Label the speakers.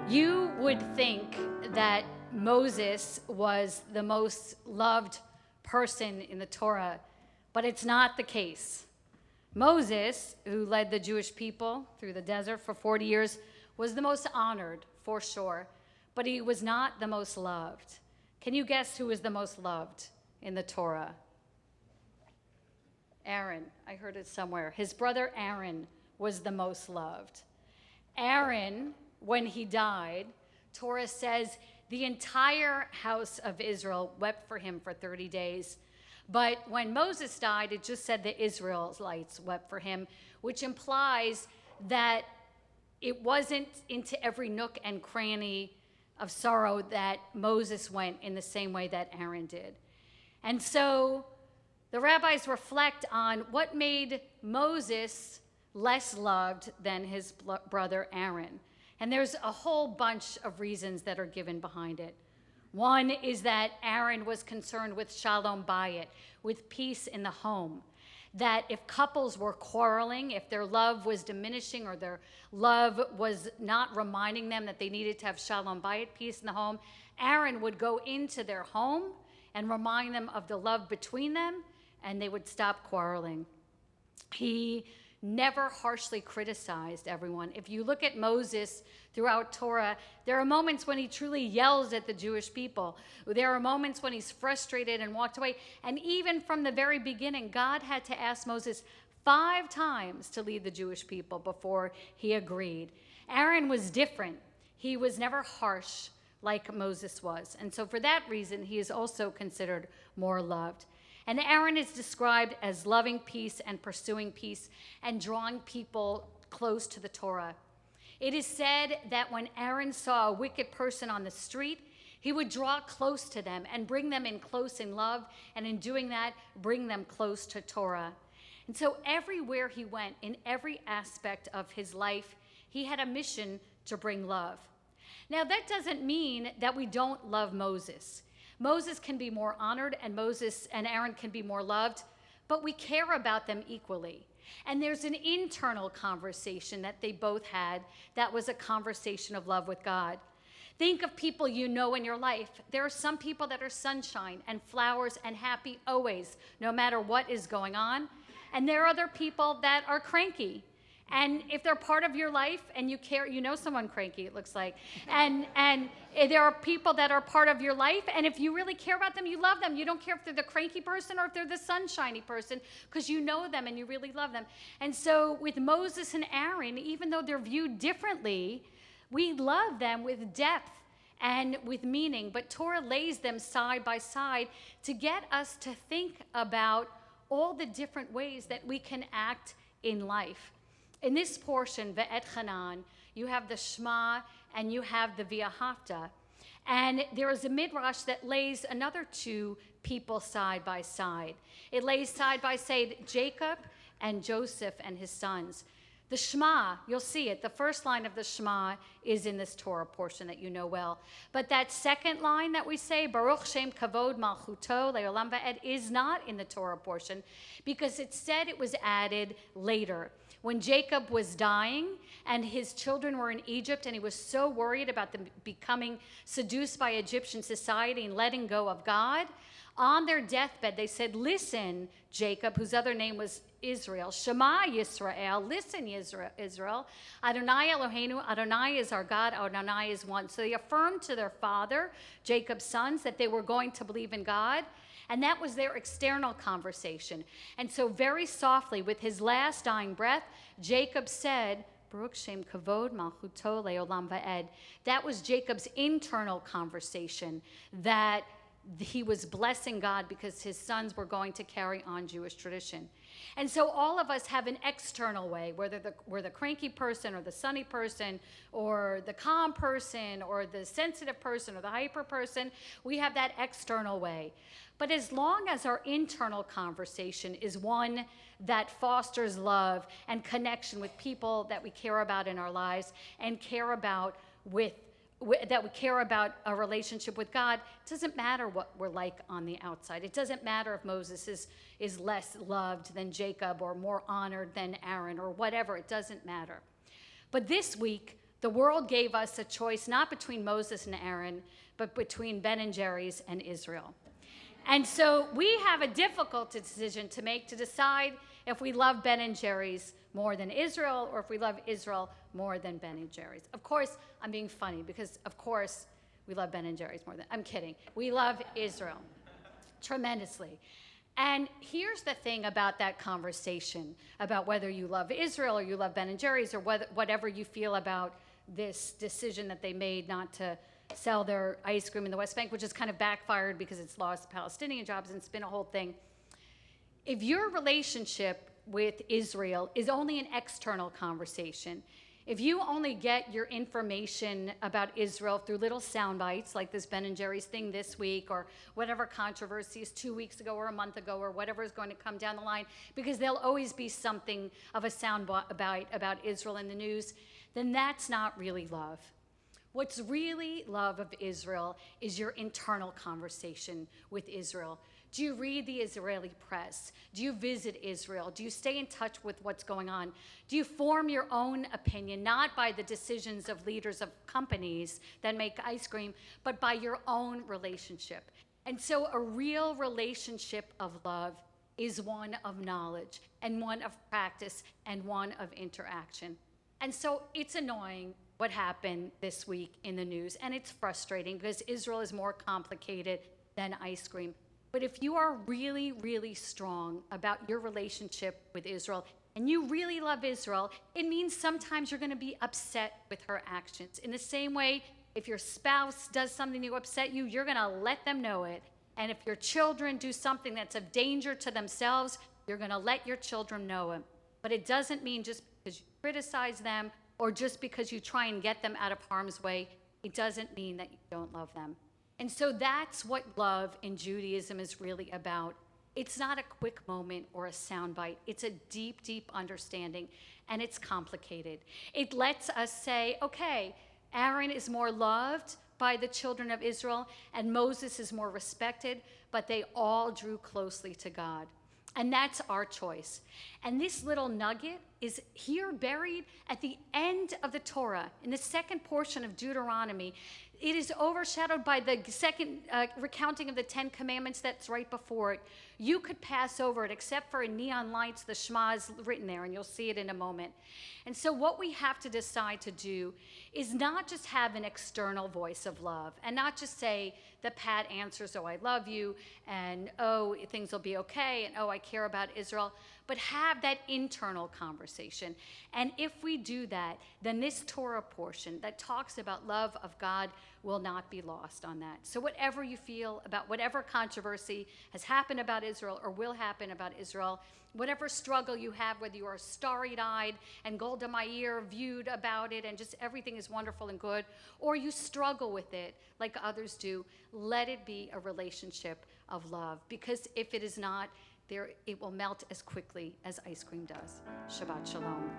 Speaker 1: You would think that Moses was the most loved person in the Torah, but it's not the case. Moses, who led the Jewish people through the desert for 40 years, was the most honored, for sure, but he was not the most loved. Can you guess who was the most loved in the Torah? Aaron. I heard it somewhere. His brother Aaron was the most loved. Aaron, when he died, Torah says the entire house of Israel wept for him for 30 days. But when Moses died, it just said the Israelites wept for him, which implies that it wasn't into every nook and cranny of sorrow that Moses went in the same way that Aaron did. And so the rabbis reflect on what made Moses less loved than his brother Aaron. And there's a whole bunch of reasons that are given behind it. One is that Aaron was concerned with shalom bayit, with peace in the home. That if couples were quarreling, if their love was diminishing or their love was not reminding them that they needed to have shalom bayit, peace in the home, Aaron would go into their home and remind them of the love between them, and they would stop quarreling. He never harshly criticized everyone. If you look at Moses throughout Torah, there are moments when he truly yells at the Jewish people. There are moments when he's frustrated and walked away. And even from the very beginning, God had to ask Moses 5 times to lead the Jewish people before he agreed. Aaron was different. He was never harsh like Moses was. And so for that reason, he is also considered more loved. And Aaron is described as loving peace and pursuing peace and drawing people close to the Torah. It is said that when Aaron saw a wicked person on the street, he would draw close to them and bring them in close in love, and in doing that, bring them close to Torah. And so everywhere he went, in every aspect of his life, he had a mission to bring love. Now, that doesn't mean that we don't love Moses. Moses can be more honored, and Moses and Aaron can be more loved, but we care about them equally. And there's an internal conversation that they both had that was a conversation of love with God. Think of people you know in your life. There are some people that are sunshine and flowers and happy always, no matter what is going on. And there are other people that are cranky. And if they're part of your life and you care, you know someone cranky, it looks like. And there are people that are part of your life, and if you really care about them, you love them. You don't care if they're the cranky person or if they're the sunshiny person, because you know them and you really love them. And so with Moses and Aaron, even though they're viewed differently, we love them with depth and with meaning. But Torah lays them side by side to get us to think about all the different ways that we can act in life. In this portion, Ve'et Hanan, you have the Shema and you have the V'ahavta. And there is a midrash that lays another 2 people side by side. It lays side by side Jacob and Joseph and his sons. The Shema, you'll see it. The first line of the Shema is in this Torah portion that you know well. But that second line that we say, Baruch Shem Kavod Malchuto Le'olam Va'ed, is not in the Torah portion because it said it was added later. When Jacob was dying and his children were in Egypt and he was so worried about them becoming seduced by Egyptian society and letting go of God, on their deathbed they said, listen, Jacob, whose other name was Israel, Shema Yisrael, listen, Israel, Adonai Eloheinu, Adonai is our God, Adonai is one. So they affirmed to their father, Jacob's sons, that they were going to believe in God. And that was their external conversation. And so very softly, with his last dying breath, Jacob said, Baruch Shem Kavod Malchuto Le'olam Va'ed. That was Jacob's internal conversation, that he was blessing God because his sons were going to carry on Jewish tradition. And so all of us have an external way, whether we're the cranky person or the sunny person or the calm person or the sensitive person or the hyper person, we have that external way. But as long as our internal conversation is one that fosters love and connection with people that we care about in our lives and care about that we care about a relationship with God, it doesn't matter what we're like on the outside. It doesn't matter if Moses is less loved than Jacob or more honored than Aaron or whatever. It doesn't matter. But this week, The world gave us a choice not between Moses and Aaron, but between Ben and Jerry's and Israel. And so we have a difficult decision to make to decide if we love Ben and Jerry's more than Israel, or if we love Israel more than Ben and Jerry's. Of course, I'm being funny because, of course, we love Ben and Jerry's more than, I'm kidding. We love Israel tremendously. And here's the thing about that conversation, about whether you love Israel or you love Ben and Jerry's, or whatever you feel about this decision that they made not to sell their ice cream in the West Bank, which has kind of backfired because it's lost Palestinian jobs and it's been a whole thing. If your relationship with Israel is only an external conversation, if you only get your information about Israel through little sound bites like this Ben and Jerry's thing this week, or whatever controversy is 2 weeks ago or a month ago, or whatever is going to come down the line, because there'll always be something of a sound bite about Israel in the news, then that's not really love. What's really love of Israel is your internal conversation with Israel. Do you read the Israeli press? Do you visit Israel? Do you stay in touch with what's going on? Do you form your own opinion, not by the decisions of leaders of companies that make ice cream, but by your own relationship? And so a real relationship of love is one of knowledge, and one of practice, and one of interaction. And so it's annoying what happened this week in the news, and it's frustrating because Israel is more complicated than ice cream. But if you are really, really strong about your relationship with Israel, and you really love Israel, it means sometimes you're going to be upset with her actions. In the same way, if your spouse does something to upset you, you're going to let them know it. And if your children do something that's of danger to themselves, you're going to let your children know it. But it doesn't mean just because you criticize them or just because you try and get them out of harm's way, it doesn't mean that you don't love them. And so that's what love in Judaism is really about. It's not a quick moment or a soundbite. It's a deep, deep understanding, and it's complicated. It lets us say, okay, Aaron is more loved by the children of Israel, and Moses is more respected, but they all drew closely to God. And that's our choice. And this little nugget is here buried at the end of the Torah, in the second portion of Deuteronomy. It is overshadowed by the second recounting of the 10 Commandments that's right before it. You could pass over it, except for in neon lights, the Shema is written there, and you'll see it in a moment. And so what we have to decide to do is not just have an external voice of love, and not just say the pat answers, oh, I love you, and oh, things will be okay, and oh, I care about Israel, but have that internal conversation. And if we do that, then this Torah portion that talks about love of God will not be lost on that. So whatever you feel about whatever controversy has happened about Israel or will happen about Israel, whatever struggle you have, whether you are starry-eyed and Golda Meir viewed about it and just everything is wonderful and good, or you struggle with it like others do, let it be a relationship of love. Because if it is not, it will melt as quickly as ice cream does. Shabbat Shalom.